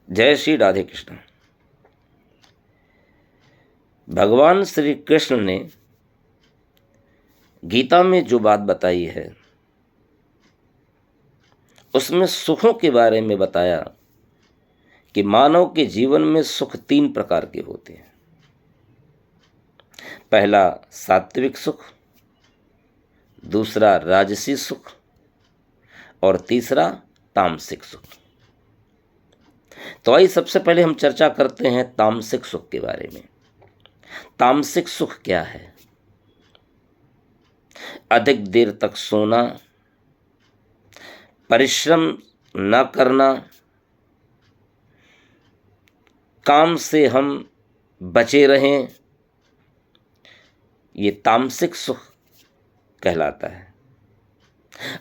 जय श्री राधे कृष्ण। भगवान श्री कृष्ण ने गीता में जो बात बताई है उसमें सुखों के बारे में बताया कि मानव के जीवन में सुख 3 प्रकार के होते हैं। पहला सात्विक सुख, दूसरा राजसी सुख और तीसरा तामसिक सुख। तो आइए सबसे पहले हम चर्चा करते हैं तामसिक सुख के बारे में। तामसिक सुख क्या है? अधिक देर तक सोना, परिश्रम न करना, काम से हम बचे रहें, ये तामसिक सुख कहलाता है।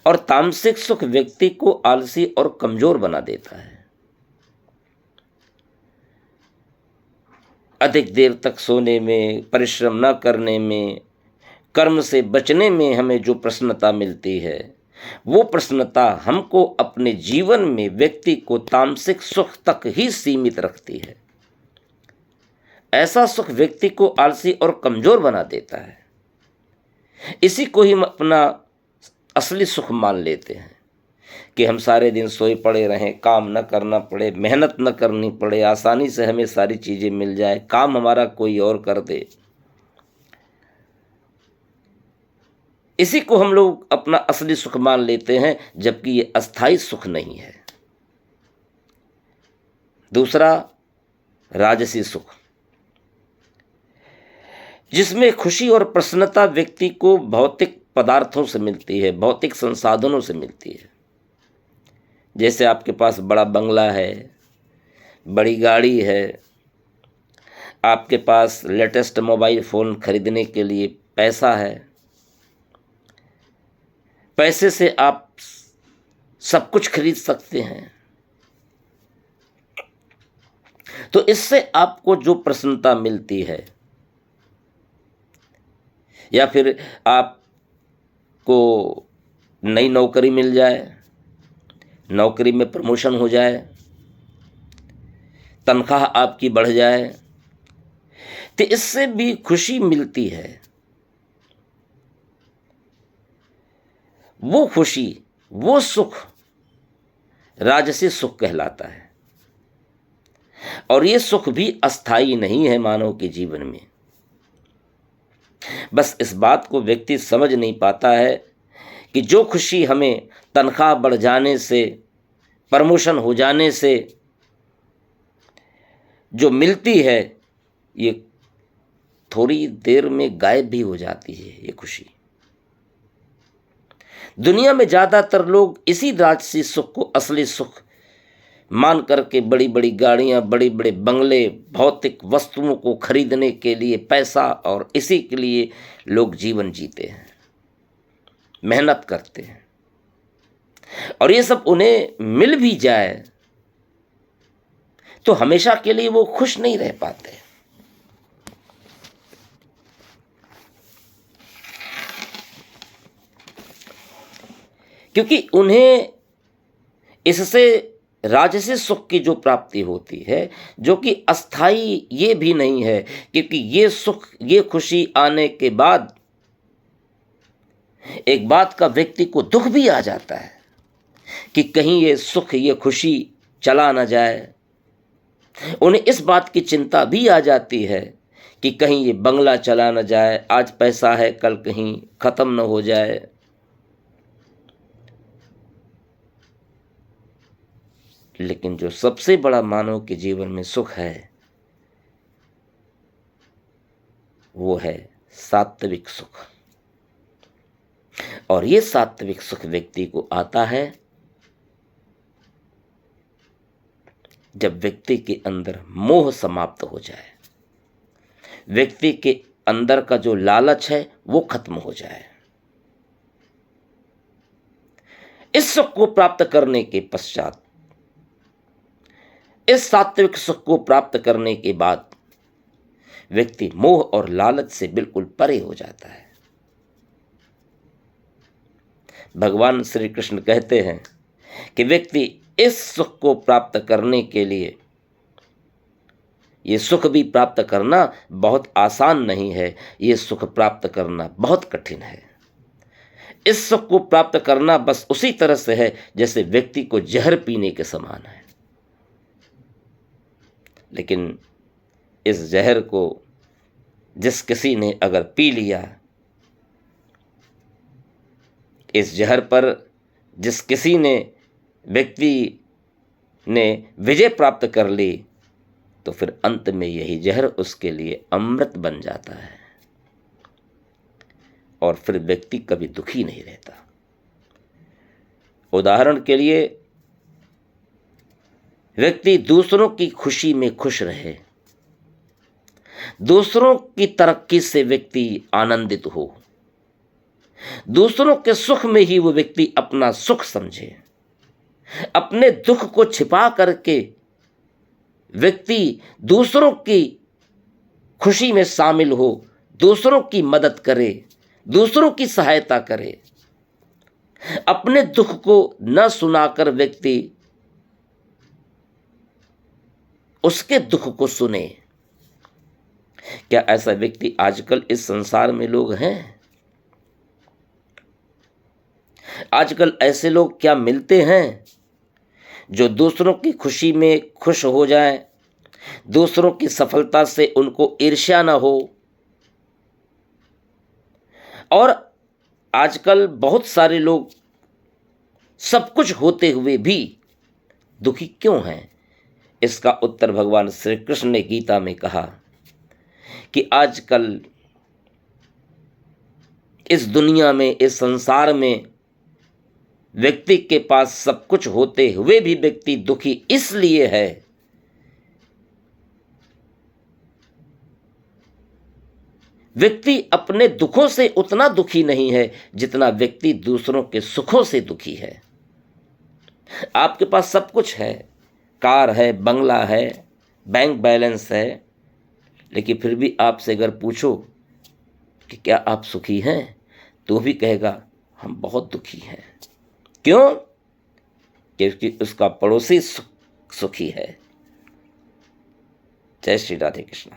और तामसिक सुख व्यक्ति को आलसी और कमजोर बना देता है। अधिक देर तक सोने में, परिश्रम न करने में, कर्म से बचने में हमें जो प्रसन्नता मिलती है, वो प्रसन्नता हमको अपने जीवन में व्यक्ति को तामसिक सुख तक ही सीमित रखती है। ऐसा सुख व्यक्ति को आलसी और कमजोर बना देता है। इसी को ही हम अपना असली सुख मान लेते हैं कि हम सारे दिन सोए पड़े रहें, काम न करना पड़े, मेहनत न करनी पड़े, आसानी से हमें सारी चीज़ें मिल जाए, काम हमारा कोई और कर दे। इसी को हम लोग अपना असली सुख मान लेते हैं, जबकि ये अस्थाई सुख नहीं है। दूसरा राजसी सुख, जिसमें खुशी और प्रसन्नता व्यक्ति को भौतिक पदार्थों से मिलती है, भौतिक संसाधनों से मिलती है। जैसे आपके पास बड़ा बंगला है, बड़ी गाड़ी है, आपके पास लेटेस्ट मोबाइल फ़ोन खरीदने के लिए पैसा है, पैसे से आप सब कुछ खरीद सकते हैं। तो इससे आपको जो प्रसन्नता मिलती है, या फिर आपको नई नौकरी मिल जाए, नौकरी में प्रमोशन हो जाए, तनख्वाह आपकी बढ़ जाए, तो इससे भी खुशी मिलती है। वो खुशी, वो सुख राजसी सुख कहलाता है। और ये सुख भी अस्थाई नहीं है मानव के जीवन में। बस इस बात को व्यक्ति समझ नहीं पाता है कि जो खुशी हमें तनख्वाह बढ़ जाने से, प्रमोशन हो जाने से जो मिलती है, ये थोड़ी देर में गायब भी हो जाती है। ये खुशी दुनिया में ज़्यादातर लोग इसी राजसी सुख को असली सुख मान करके बड़ी बड़ी गाड़ियाँ, बड़े बड़े बंगले, भौतिक वस्तुओं को खरीदने के लिए पैसा, और इसी के लिए लोग जीवन जीते हैं, मेहनत करते हैं। और ये सब उन्हें मिल भी जाए तो हमेशा के लिए वो खुश नहीं रह पाते। क्योंकि उन्हें इससे राजसी सुख की जो प्राप्ति होती है, जो कि अस्थाई ये भी नहीं है, क्योंकि ये सुख, ये खुशी आने के बाद एक बात का व्यक्ति को दुख भी आ जाता है कि कहीं ये सुख, ये खुशी चला ना जाए। उन्हें इस बात की चिंता भी आ जाती है कि कहीं ये बंगला चला ना जाए, आज पैसा है कल कहीं ख़त्म ना हो जाए। लेकिन जो सबसे बड़ा मानव के जीवन में सुख है, वो है सात्विक सुख। और ये सात्विक सुख व्यक्ति को आता है जब व्यक्ति के अंदर मोह समाप्त हो जाए, व्यक्ति के अंदर का जो लालच है वो खत्म हो जाए। इस सुख को प्राप्त करने के पश्चात, इस सात्विक सुख को प्राप्त करने के बाद व्यक्ति मोह और लालच से बिल्कुल परे हो जाता है। भगवान श्री कृष्ण कहते हैं कि व्यक्ति इस सुख को प्राप्त करने के लिए ये सुख भी प्राप्त करना बहुत आसान नहीं है, ये सुख प्राप्त करना बहुत कठिन है। इस सुख को प्राप्त करना बस उसी तरह से है जैसे व्यक्ति को जहर पीने के समान है। लेकिन इस जहर को जिस किसी ने अगर पी लिया, इस जहर पर जिस किसी ने व्यक्ति ने विजय प्राप्त कर ली, तो फिर अंत में यही जहर उसके लिए अमृत बन जाता है और फिर व्यक्ति कभी दुखी नहीं रहता। उदाहरण के लिए, व्यक्ति दूसरों की खुशी में खुश रहे, दूसरों की तरक्की से व्यक्ति आनंदित हो, दूसरों के सुख में ही वो व्यक्ति अपना सुख समझे, अपने दुख को छिपा करके व्यक्ति दूसरों की खुशी में शामिल हो, दूसरों की मदद करे, दूसरों की सहायता करे, अपने दुख को न सुनाकर व्यक्ति उसके दुख को सुने। क्या ऐसा व्यक्ति आजकल इस संसार में लोग हैं? आजकल ऐसे लोग क्या मिलते हैं जो दूसरों की खुशी में खुश हो जाएं, दूसरों की सफलता से उनको ईर्ष्या न हो। और आजकल बहुत सारे लोग सब कुछ होते हुए भी दुखी क्यों हैं? इसका उत्तर भगवान श्री कृष्ण ने गीता में कहा कि आजकल इस दुनिया में, इस संसार में व्यक्ति के पास सब कुछ होते हुए भी व्यक्ति दुखी इसलिए है व्यक्ति अपने दुखों से उतना दुखी नहीं है जितना व्यक्ति दूसरों के सुखों से दुखी है। आपके पास सब कुछ है, कार है, बंगला है, बैंक बैलेंस है, लेकिन फिर भी आपसे अगर पूछो कि क्या आप सुखी हैं, तो भी कहेगा हम बहुत दुखी हैं। क्यों? क्योंकि उसका पड़ोसी सुखी है। जय श्री राधे कृष्ण।